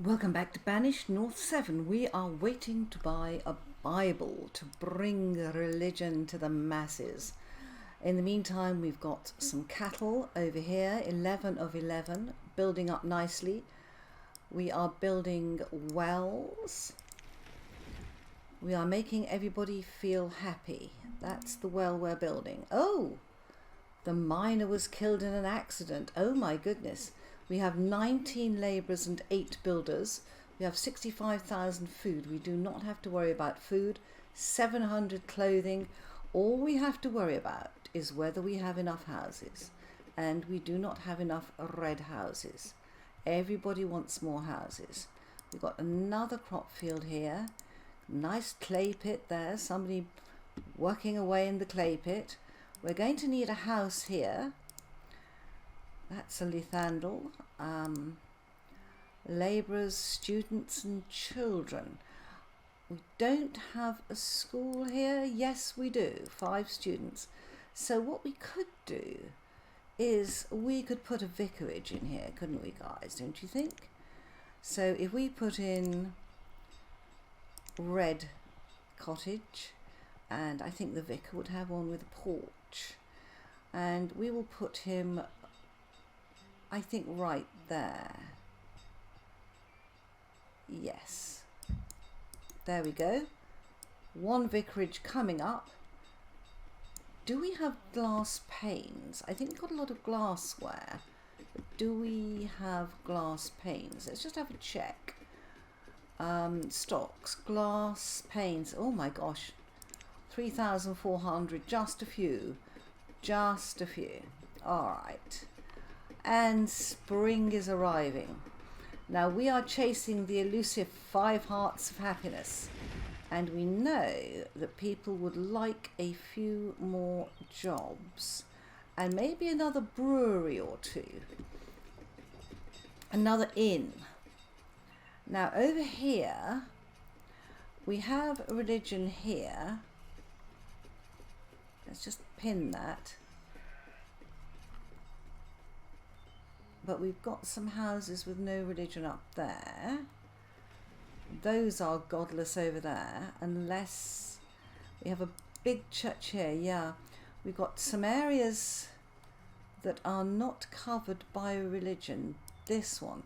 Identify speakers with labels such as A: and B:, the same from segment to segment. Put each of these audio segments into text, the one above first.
A: Welcome back to Banished North 7. We are waiting to buy a Bible to bring religion to the masses. In the meantime, we've got some cattle over here, 11 of 11, building up nicely. We are building wells. We are making everybody feel happy. That's the well we're building. Oh, the miner was killed in an accident. Oh my goodness. We have 19 labourers and 8 builders. We have 65,000 food. We do not have to worry about food. 700 clothing. All we have to worry about is whether we have enough houses. And we do not have enough red houses. Everybody wants more houses. We've got another crop field here. Nice clay pit there. Somebody working away in the clay pit. We're going to need a house here. That's a lithandle. Labourers, students and children. We don't have a school here. Yes, we do. 5 students. So what we could do is we could put a vicarage in here, couldn't we, guys? Don't you think? So if we put in red cottage, and I think the vicar would have one with a porch, and we will put him, I think, right there. Yes. There we go. One vicarage coming up. Do we have glass panes? I think we've got a lot of glassware. But do we have glass panes? Let's just have a check. Stocks, glass panes. Oh my gosh. 3,400. Just a few. Just a few. All right. And spring is arriving. Now we are chasing the elusive 5 hearts of happiness, and we know that people would like a few more jobs and maybe another brewery or 2, another inn. Now over here we have a religion here. Let's just pin that. But we've got some houses with no religion up there. Those are godless over there, unless we have a big church here. Yeah, we've got some areas that are not covered by religion. This one,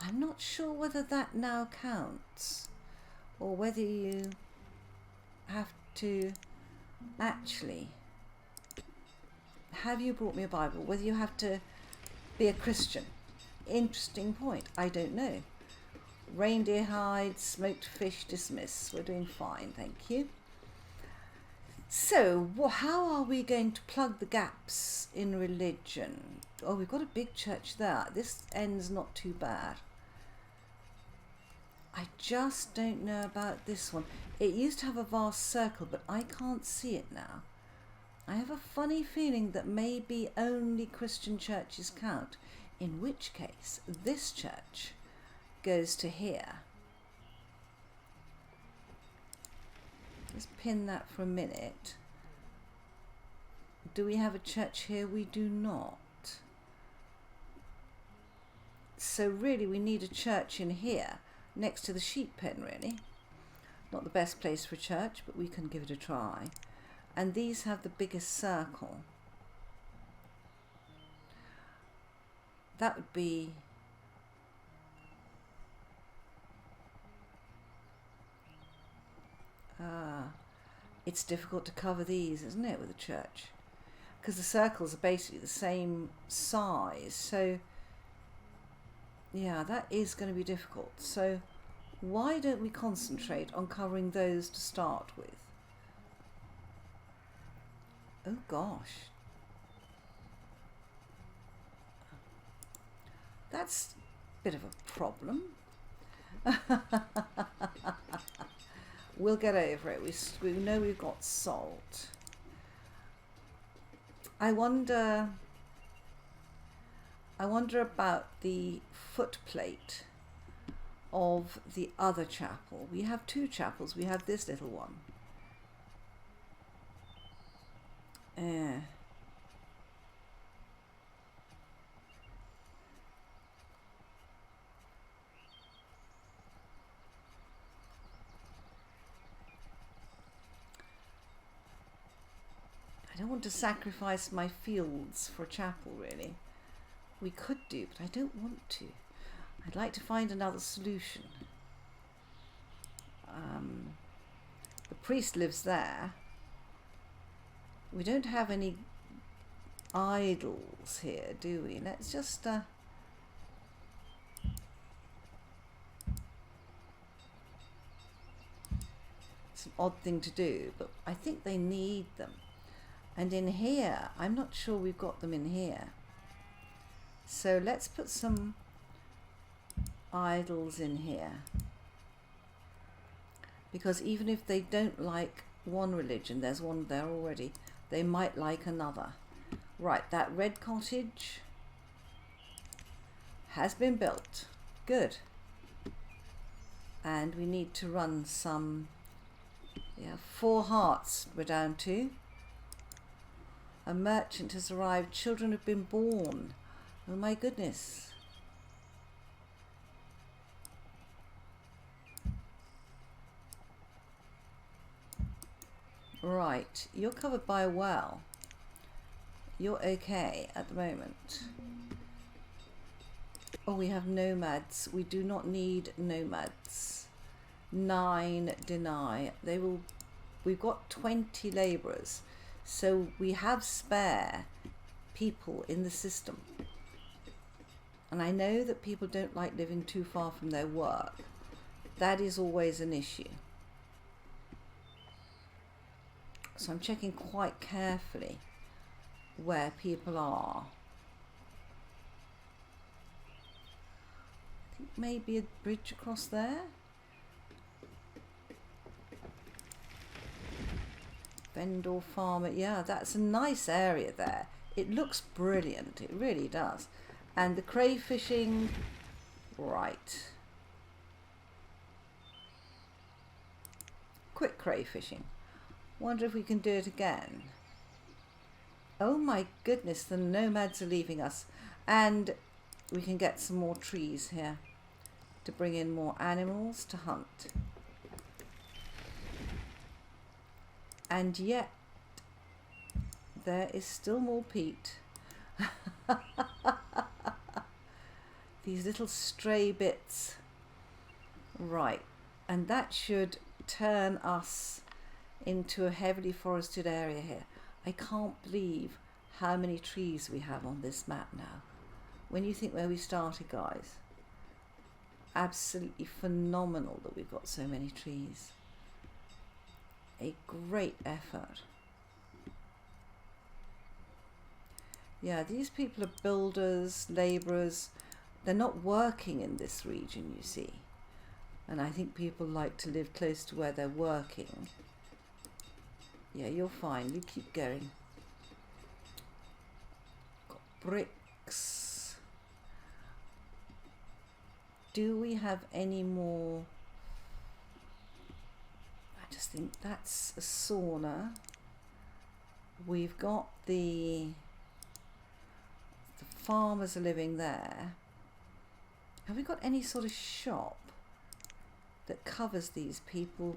A: I'm not sure whether that now counts, or whether you have to actually, have you brought me a Bible, whether you have to be a Christian. Interesting point. I don't know. Reindeer hide, smoked fish, dismiss. We're doing fine, thank you. So, how are we going to plug the gaps in religion? Oh, we've got a big church there. This end's not too bad. I just don't know about this one. It used to have a vast circle, but I can't see it now. I have a funny feeling that maybe only Christian churches count, in which case this church goes to here. Let's pin that for a minute. Do we have a church here? We do not. So really we need a church in here, next to the sheep pen really. Not the best place for a church, but we can give it a try. And these have the biggest circle. That would be it's difficult to cover these, isn't it, with a church? Because the circles are basically the same size. So yeah, that is going to be difficult. So why don't we concentrate on covering those to start with? Oh gosh. That's a bit of a problem. We'll get over it. We know we've got salt. I wonder about the footplate of the other chapel. We have 2 chapels. We have this little one. don't want to sacrifice my fields for a chapel, really. We could do, but I don't want to. I'd like to find another solution. The priest lives there. We don't have any idols here, do we? Let's just it's an odd thing to do, but I think they need them. And in here, I'm not sure we've got them in here. So let's put some idols in here. Because even if they don't like one religion, there's one there already, they might like another. Right, that red cottage has been built. Good. And we need to run some, 4 hearts we're down to. A merchant has arrived. Children have been born. Oh my goodness. Right, you're covered by a well. You're okay at the moment. Oh, we have nomads. We do not need nomads. 9 deny. We've got 20 labourers. So we have spare people in the system. And I know that people don't like living too far from their work. That is always an issue. So I'm checking quite carefully where people are. I think maybe a bridge across there. Vendor farmer, yeah, that's a nice area there. It looks brilliant, it really does. And the crayfishing, right. Quick crayfishing. Wonder if we can do it again. Oh my goodness, the nomads are leaving us. And we can get some more trees here to bring in more animals to hunt. And yet, there is still more peat. These little stray bits. Right, and that should turn us into a heavily forested area here. I can't believe how many trees we have on this map now. When you think where we started, guys, absolutely phenomenal that we've got so many trees. A great effort. Yeah, these people are builders, labourers. They're not working in this region, you see. And I think people like to live close to where they're working. Yeah, you're fine. You keep going. Got bricks. Do we have any more? I just think that's a sauna. We've got the farmers are living there. Have we got any sort of shop that covers these people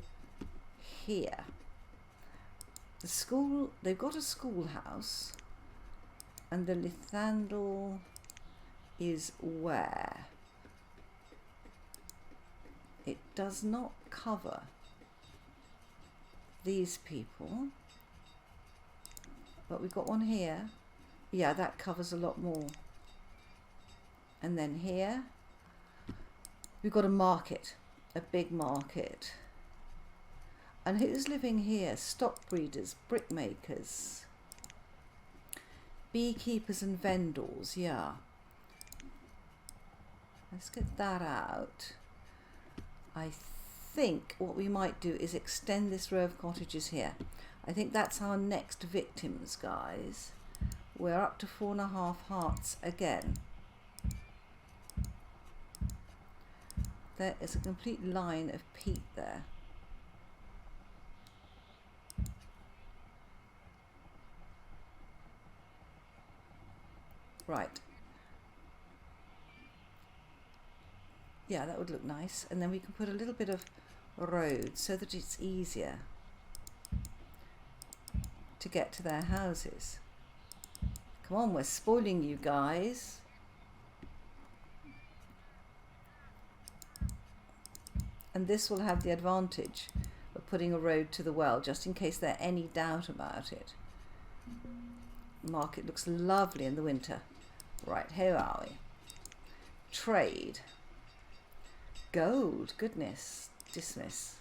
A: here? The school, they've got a schoolhouse, and the Lithandle is where? It does not cover these people, but we've got one here. Yeah, that covers a lot more. And then here we've got a market, a big market. And who's living here? Stock breeders, brickmakers, beekeepers and vendors. Yeah, let's get that out. I think what we might do is extend this row of cottages here. I think that's our next victims, guys. We're up to 4.5 hearts again. There is a complete line of peat there. Right. Yeah, that would look nice. And then we can put a little bit of road so that it's easier. to get to their houses. Come on, we're spoiling you guys. And this will have the advantage of putting a road to the well, just in case there's any doubt about it. Market looks lovely in the winter. Right, here are we. Trade. Gold, goodness. Dismiss.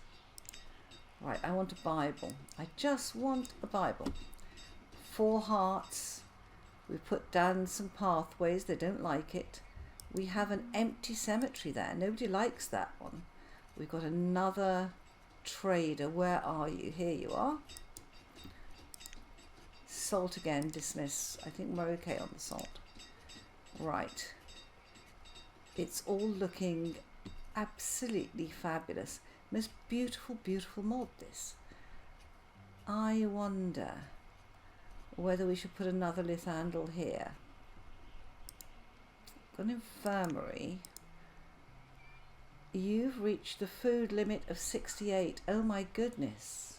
A: Right, I want a Bible. I just want a Bible. 4 hearts. We've put down some pathways. They don't like it. We have an empty cemetery there. Nobody likes that one. We've got another trader. Where are you? Here you are. Salt again. Dismiss. I think we're okay on the salt. Right. It's all looking absolutely fabulous. Most beautiful, beautiful mod, this. I wonder whether we should put another lithandle here. Got an infirmary. You've reached the food limit of 68. Oh my goodness.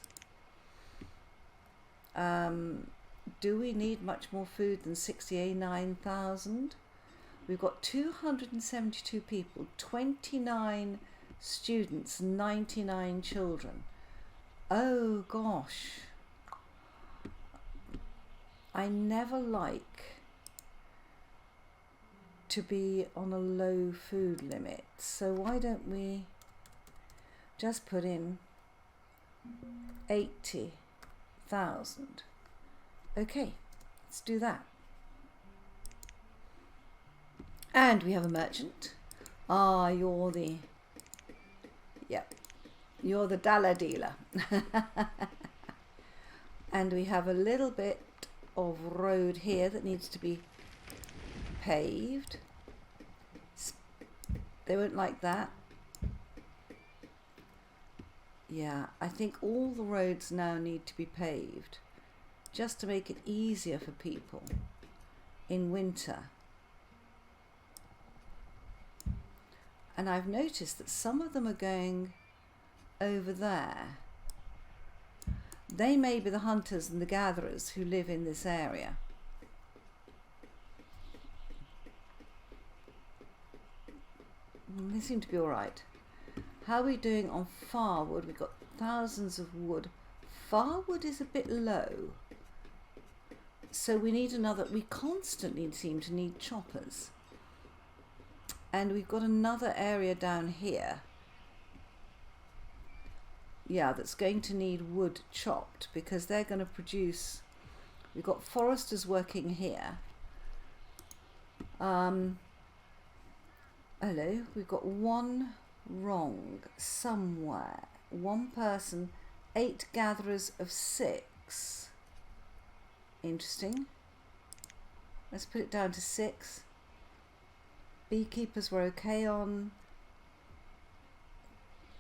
A: Do we need much more food than 69,000? We've got 272 people, 29 students, 99 children. Oh gosh. I never like to be on a low food limit, so why don't we just put in 80,000? Okay, let's do that. And we have a merchant. Ah, you're the, yep, you're the dollar dealer. And we have a little bit of road here that needs to be paved. They won't like that. Yeah, I think all the roads now need to be paved just to make it easier for people in winter. And I've noticed that some of them are going over there. They may be the hunters and the gatherers who live in this area. They seem to be all right. How are we doing on firewood? We've got thousands of wood. Firewood is a bit low. So we need another, we constantly seem to need choppers. And we've got another area down here. Yeah, that's going to need wood chopped because they're going to produce, we've got foresters working here. Hello, we've got one wrong somewhere. One person, 8 gatherers of 6. Interesting. Let's put it down to 6. Beekeepers were okay on.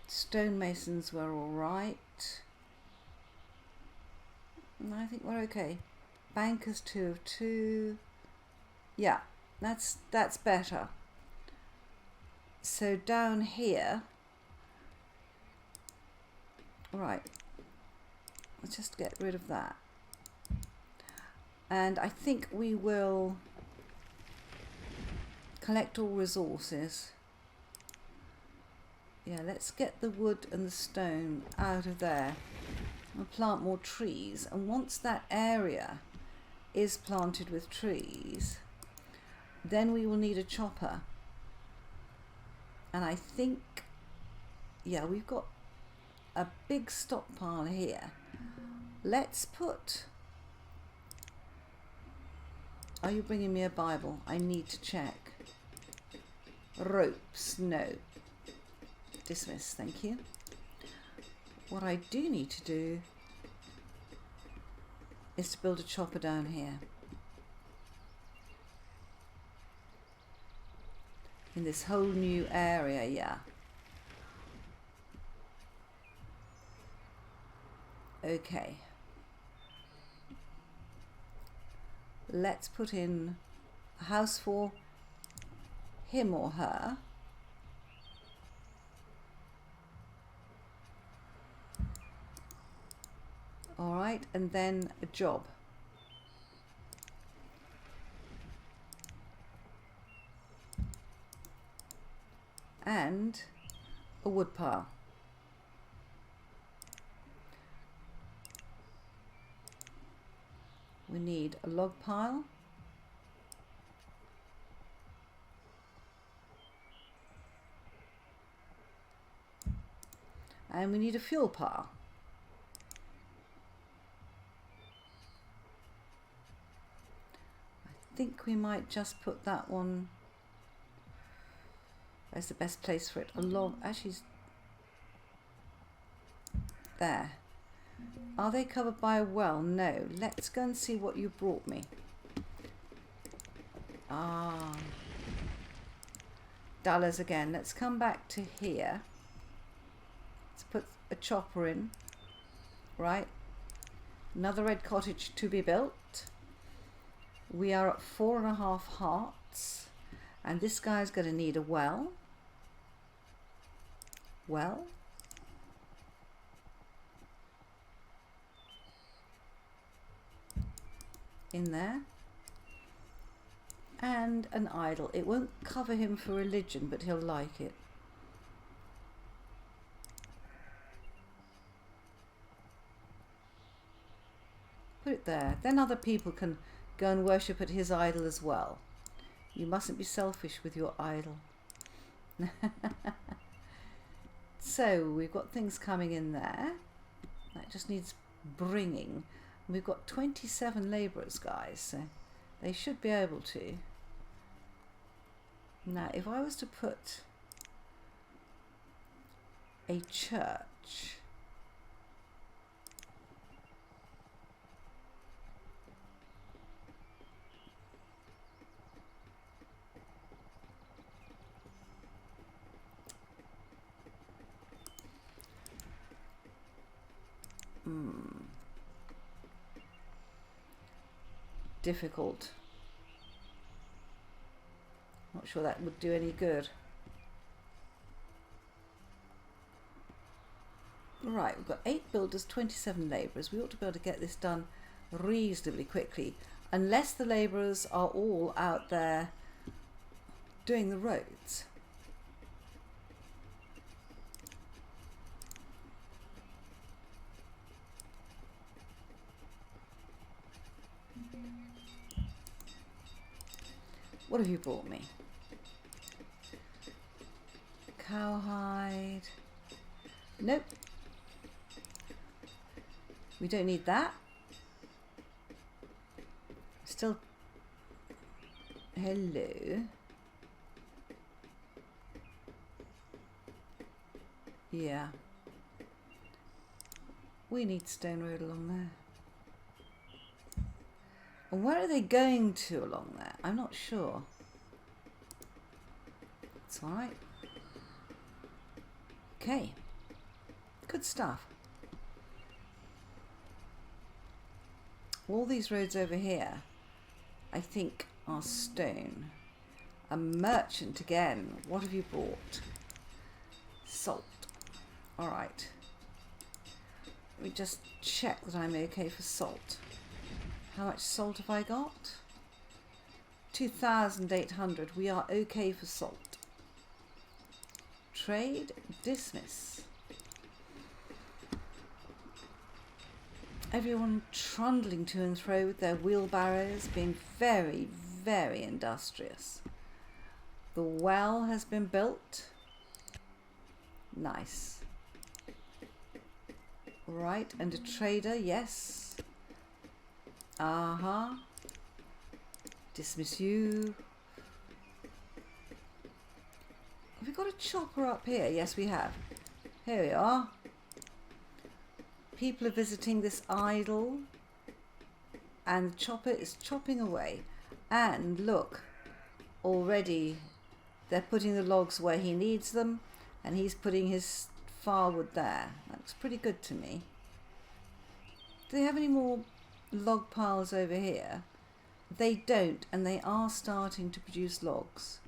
A: Stonemasons were all right. I think we're okay. Bankers 2 of 2. Yeah, that's better. So down here, right, let's just get rid of that. And I think we will collect all resources. Yeah, let's get the wood and the stone out of there and plant more trees. And once that area is planted with trees, then we will need a chopper. And I think, yeah, we've got a big stockpile here. Let's put, are you bringing me a Bible? I need to check. Ropes, no. Dismiss, thank you. What I do need to do is to build a chopper down here. In this whole new area, yeah. Okay. Let's put in a house for him or her. All right, and then a job. And a wood pile. We need a log pile. And we need a fuel pile. I think we might just put that one. Where's the best place for it? A log, actually, there. Are they covered by a well? No. Let's go and see what you brought me. Ah. Dollars again. Let's come back to here. Let's put a chopper in. Right. Another red cottage to be built. We are at 4.5 hearts. And this guy's going to need a well. Well. In there. And an idol. It won't cover him for religion, but he'll like it. Put it there. Then other people can go and worship at his idol as well. You mustn't be selfish with your idol. So we've got things coming in there. That just needs bringing. We've got 27 labourers, guys, so they should be able to. Now, if I was to put a church, difficult. Not sure that would do any good. Right, we've got 8 builders, 27 labourers. We ought to be able to get this done reasonably quickly, unless the labourers are all out there doing the roads. What have you brought me? Cowhide. Nope. We don't need that. Still. Hello. Yeah. We need stone road along there. And where are they going to along there? I'm not sure. It's all right. Okay. Good stuff. All these roads over here, I think, are stone. A merchant again. What have you bought? Salt. All right. Let me just check that I'm okay for salt. How much salt have I got? 2,800. We are okay for salt. Trade, dismiss. Everyone trundling to and fro with their wheelbarrows, being very, very industrious. The well has been built. Nice. Right, and a trader, yes. Dismiss you. Have we got a chopper up here? Yes, we have. Here we are. People are visiting this idol. And the chopper is chopping away. And look, already they're putting the logs where he needs them. And he's putting his firewood there. That looks pretty good to me. Do they have any more log piles over here? They don't, and they are starting to produce logs.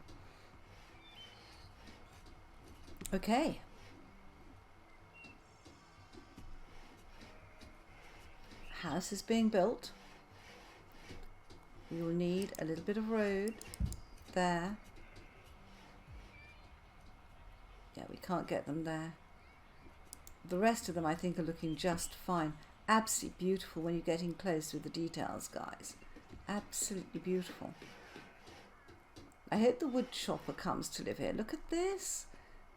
A: Okay. this is being built. We will need a little bit of road there. Yeah, we can't get them there. The rest of them I think are looking just fine. Absolutely beautiful when you get in close with the details, guys. Absolutely beautiful. I hope the wood chopper comes to live here. Look at this.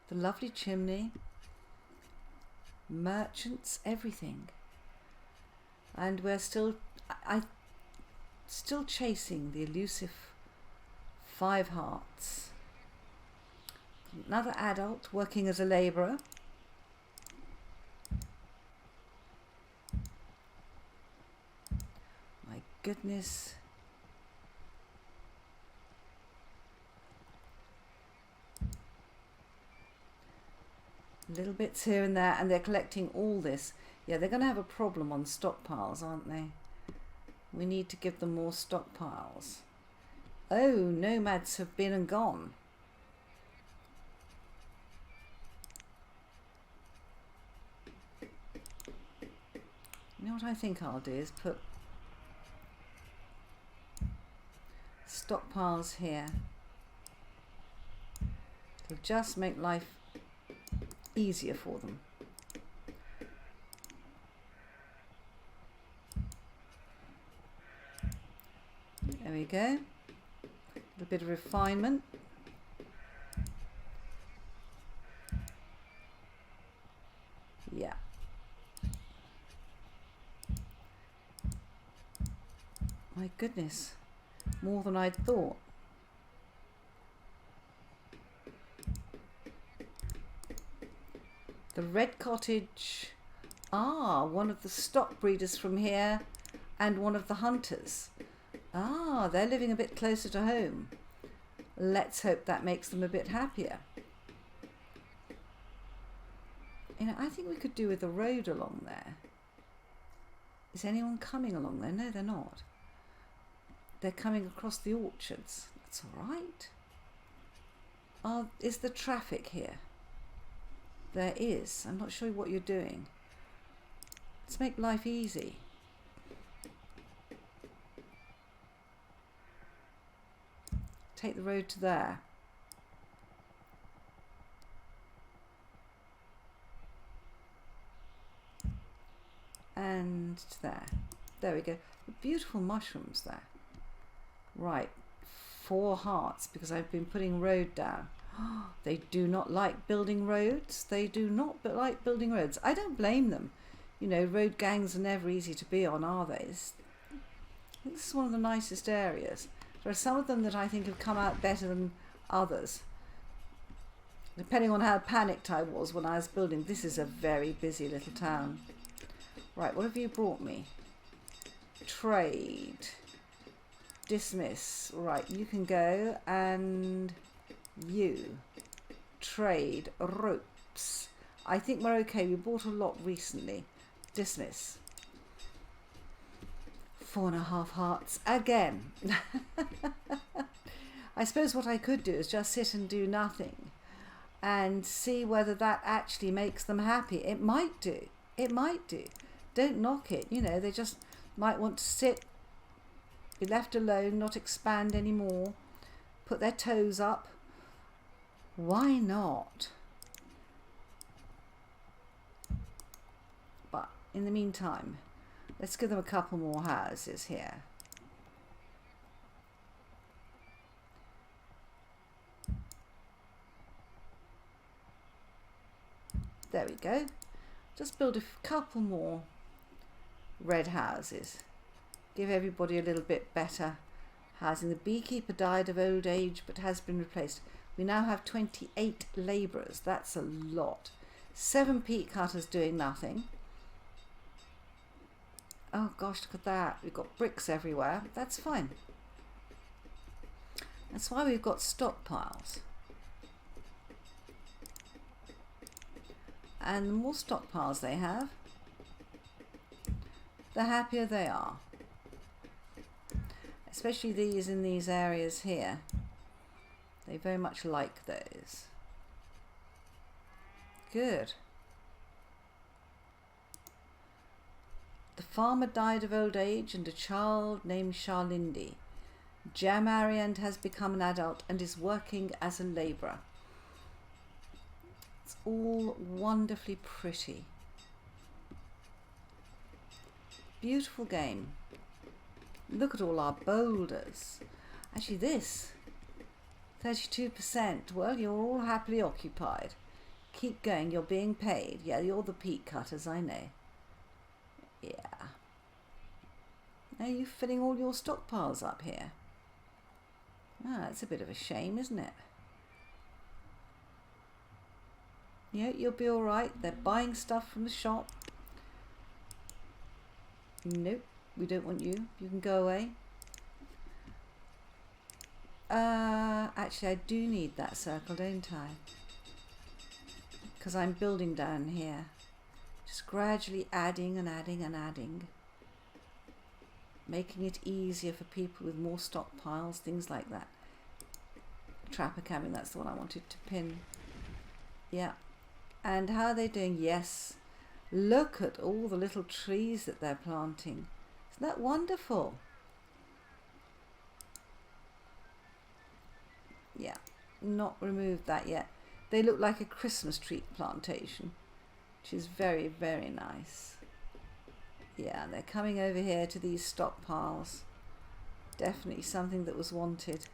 A: The lovely chimney. Merchants, everything. And we're still, still chasing the elusive 5 hearts. Another adult working as a labourer. My goodness. Little bits here and there, and they're collecting all this. Yeah, they're going to have a problem on stockpiles, aren't they? We need to give them more stockpiles. Oh, nomads have been and gone. You know what I think I'll do is put stockpiles here. It'll just make life easier for them. There we go. A little bit of refinement. Yeah. My goodness, more than I'd thought. The red cottage, one of the stock breeders from here and one of the hunters. They're living a bit closer to home. Let's hope that makes them a bit happier. You know, I think we could do with a road along there. Is anyone coming along there? No, they're not. They're coming across the orchards. That's all right. Is the traffic here? There is. I'm not sure what you're doing. Let's make life easy. Take the road to there. And to there. There we go. Beautiful mushrooms there. Right. 4 hearts because I've been putting road down. They do not like building roads. They do not like building roads. I don't blame them. You know, road gangs are never easy to be on, are they? This is one of the nicest areas. There are some of them that I think have come out better than others, depending on how panicked I was when I was building. This is a very busy little town. Right, what have you brought me? Trade. Dismiss. Right, you can go, and you trade ropes. I think we're okay. We bought a lot recently. Dismiss. 4.5 hearts again. I suppose what I could do is just sit and do nothing and see whether that actually makes them happy. It might do. It might do. Don't knock it. You know, they just might want to sit, be left alone, not expand anymore, put their toes up. Why not? But in the meantime, let's give them a couple more houses here. There we go. Just build a couple more red houses. Give everybody a little bit better housing. The beekeeper died of old age but has been replaced. We now have 28 labourers. That's a lot. 7 peat cutters doing nothing. Oh gosh, look at that. We've got bricks everywhere. That's fine. That's why we've got stockpiles. And the more stockpiles they have, the happier they are. Especially these in these areas here. They very much like those. Good. The Farmer died of old age and a child named Charlindi. Jamariand has become an adult and is working as a labourer. It's all wonderfully pretty. Beautiful game. Look at all our boulders. Actually this, 32%. Well, you're all happily occupied. Keep going, you're being paid. Yeah, you're the peat cutters, I know. Yeah. Are you filling all your stockpiles up here? Ah, it's a bit of a shame, isn't it? Yeah, you'll be all right. They're buying stuff from the shop. Nope, we don't want you. You can go away. Actually, I do need that circle, don't I? Because I'm building down here. Just gradually adding and adding and adding. Making it easier for people with more stockpiles, things like that. Trapper cabin, that's the one I wanted to pin. Yeah. And how are they doing? Yes. Look at all the little trees that they're planting. Isn't that wonderful? Yeah. Not removed that yet. They look like a Christmas tree plantation, which is very, very nice. Yeah, they're coming over here to these stockpiles. Definitely something that was wanted.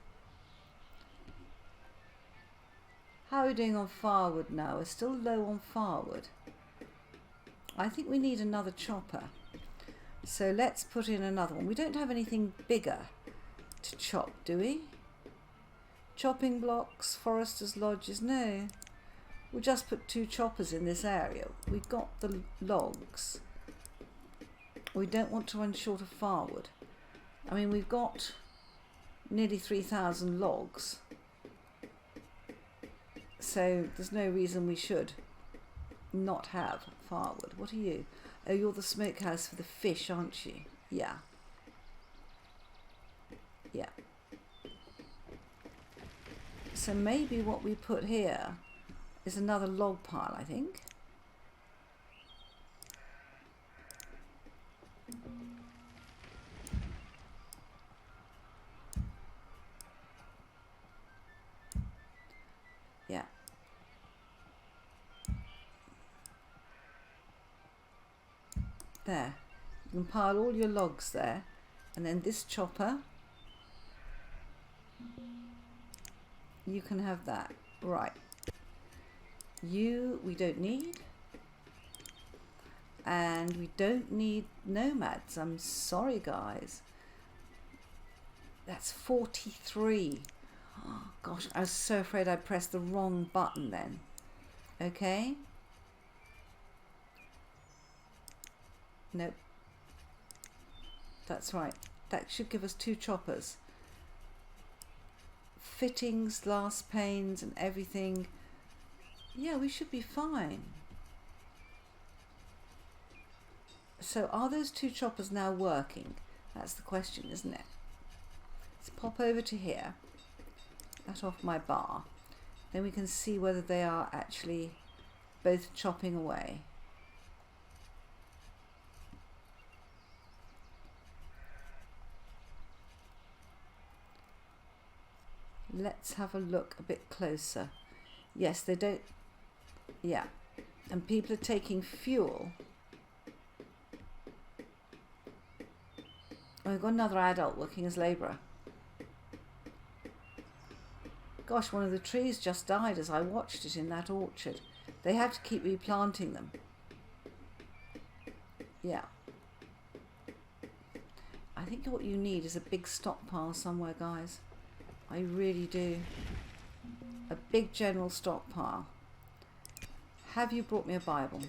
A: How are we doing on firewood now? We're still low on firewood. I think we need another chopper. So let's put in another one. We don't have anything bigger to chop, do we? Chopping blocks, foresters' lodges, no. We'll just put 2 choppers in this area. We've got the logs. We don't want to run short of firewood. I mean, we've got nearly 3,000 logs. So there's no reason we should not have firewood. What are you? Oh, you're the smokehouse for the fish, aren't you? Yeah. Yeah. So maybe what we put here is another log pile, I think. Yeah. There. You can pile all your logs there. And then this chopper, you can have that. Right. You, we don't need. And we don't need nomads. I'm sorry, guys. That's 43. Oh, gosh, I was so afraid I pressed the wrong button then. Okay. Nope. That's right. That should give us 2 choppers. Fittings, glass panes and everything. Yeah, we should be fine. So are those 2 choppers now working? That's the question, isn't it? Let's pop over to here. That off my bar. Then we can see whether they are actually both chopping away. Let's have a look a bit closer. Yes, they don't. Yeah. And people are taking fuel. Oh, we've got another adult working as labourer. Gosh, one of the trees just died as I watched it in that orchard. They have to keep replanting them. Yeah. I think what you need is a big stockpile somewhere, guys. I really do. A big general stockpile. Have you brought me a Bible?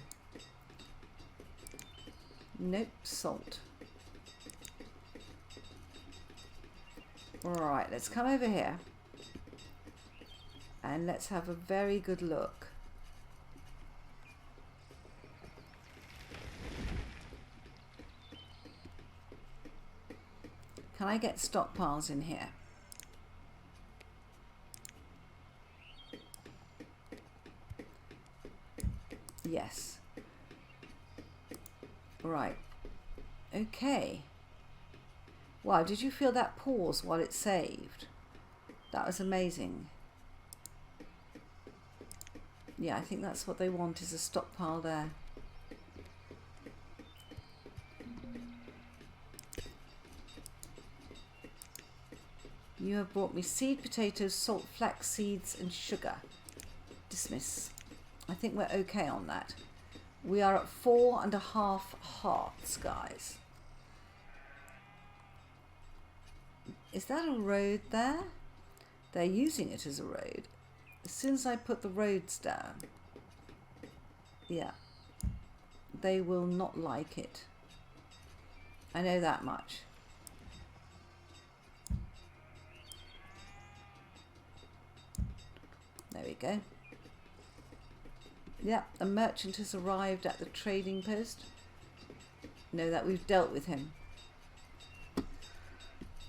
A: Nope, salt. Right, let's come over here. And let's have a very good look. Can I get stockpiles in here? Yes. Right. Okay. Wow, did you feel that pause while it saved? That was amazing. Yeah, I think that's what they want, is a stockpile there. You have brought me seed potatoes, salt, flax seeds and sugar. Dismiss. I think we're okay on that. We are at 4.5 hearts, guys. Is that a road there? They're using it as a road. As soon as I put the roads down, yeah, they will not like it. I know that much. There we go. Yeah, a merchant has arrived at the trading post. Know that we've dealt with him.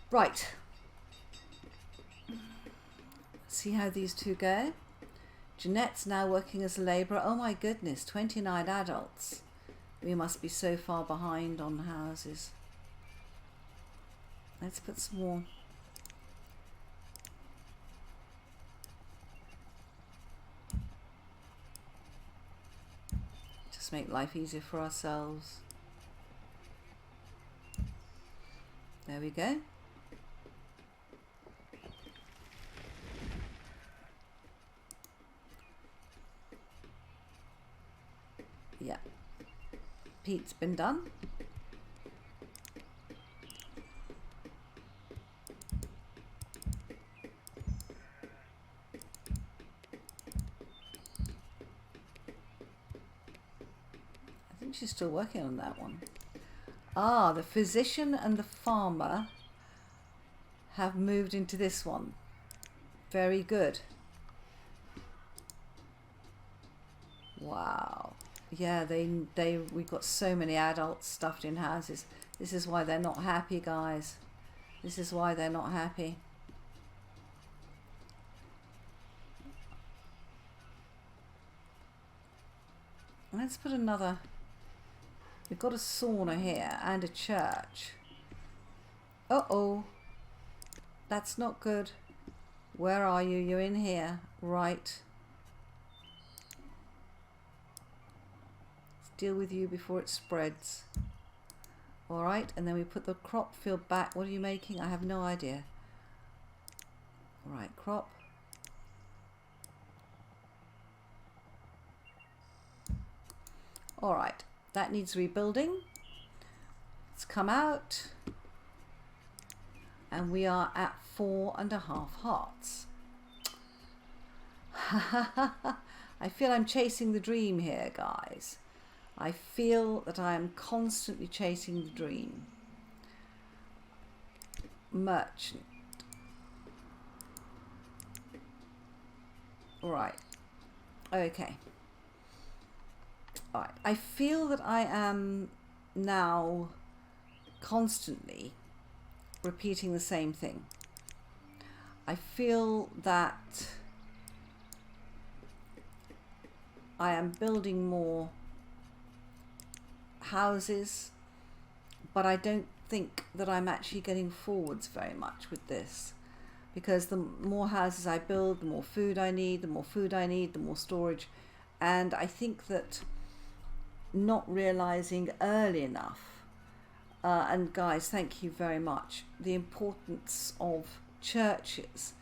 A: Right. See how these two go. Jeanette's now working as a labourer. Oh my goodness, 29 adults. We must be so far behind on houses. Let's put some more. Just make life easier for ourselves. There we go. Yeah. Pete's been done. I think she's still working on that one. Ah, the physician and the farmer have moved into this one. Very good. Wow. Yeah, we've got so many adults stuffed in houses. This is why they're not happy, guys. This is why they're not happy. Let's put another. We've got a sauna here and a church. Uh-oh. That's not good. Where are you? You're in here. Right. Let's deal with you before it spreads. Alright, and then we put the crop field back. What are you making? I have no idea. Alright, crop. Alright, that needs rebuilding. Let's come out. And we are at 4.5 hearts. I feel I'm chasing the dream here, guys. I feel that I am constantly chasing the dream. Merchant. Right. Okay. Alright. I feel that I am now constantly repeating the same thing. I feel that I am building more houses, but I don't think that I'm actually getting forwards very much with this, because the more houses I build, the more food I need, the more food I need, the more storage. And I think that not realizing early enough, and guys, thank you very much, the importance of churches,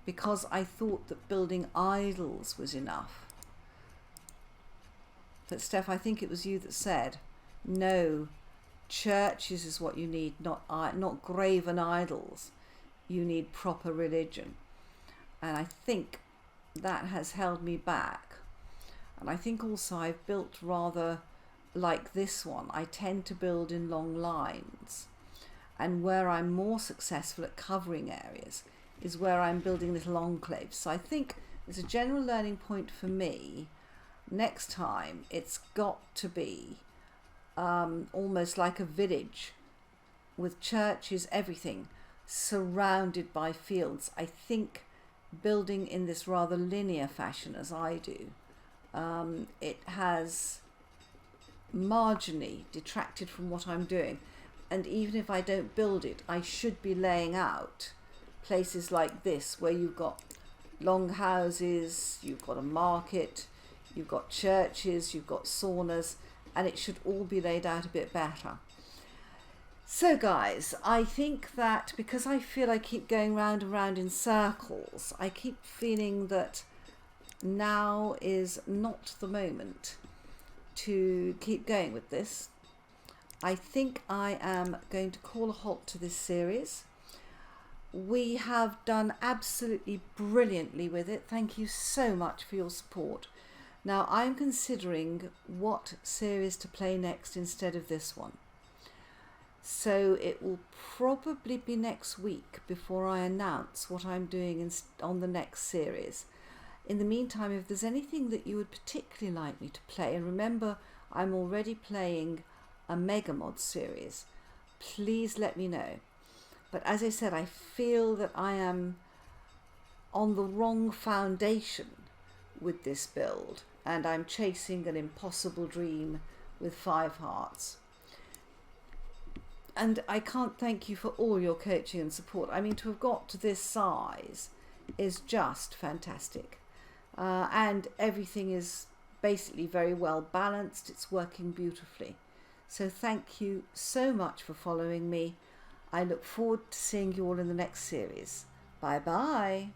A: because I thought that building idols was enough. But Steph, I think it was you that said, no, churches is what you need, not graven idols. You need proper religion. And I think that has held me back. And I think also I've built rather like this one. I tend to build in long lines, and where I'm more successful at covering areas is where I'm building little enclaves. So I think there's a general learning point for me. Next time it's got to be almost like a village with churches, everything surrounded by fields. I think building in this rather linear fashion as I do, it has marginally detracted from what I'm doing. and even if I don't build it, I should be laying out places like this where you've got long houses, you've got a market, you've got churches, you've got saunas, and it should all be laid out a bit better. So guys, I think that because I feel I keep going round and round in circles, I keep feeling that now is not the moment to keep going with this. I think I am going to call a halt to this series. We have done absolutely brilliantly with it. Thank you so much for your support. Now I'm considering what series to play next instead of this one. So it will probably be next week before I announce what I'm doing on the next series. In the meantime, if there's anything that you would particularly like me to play, and remember I'm already playing a Mega Mod series, please let me know. But as I said, I feel that I am on the wrong foundation with this build, and I'm chasing an impossible dream with 5 hearts. And I can't thank you for all your coaching and support. I mean, to have got to this size is just fantastic. And everything is basically very well balanced. It's working beautifully. So thank you so much for following me. I look forward to seeing you all in the next series. Bye bye.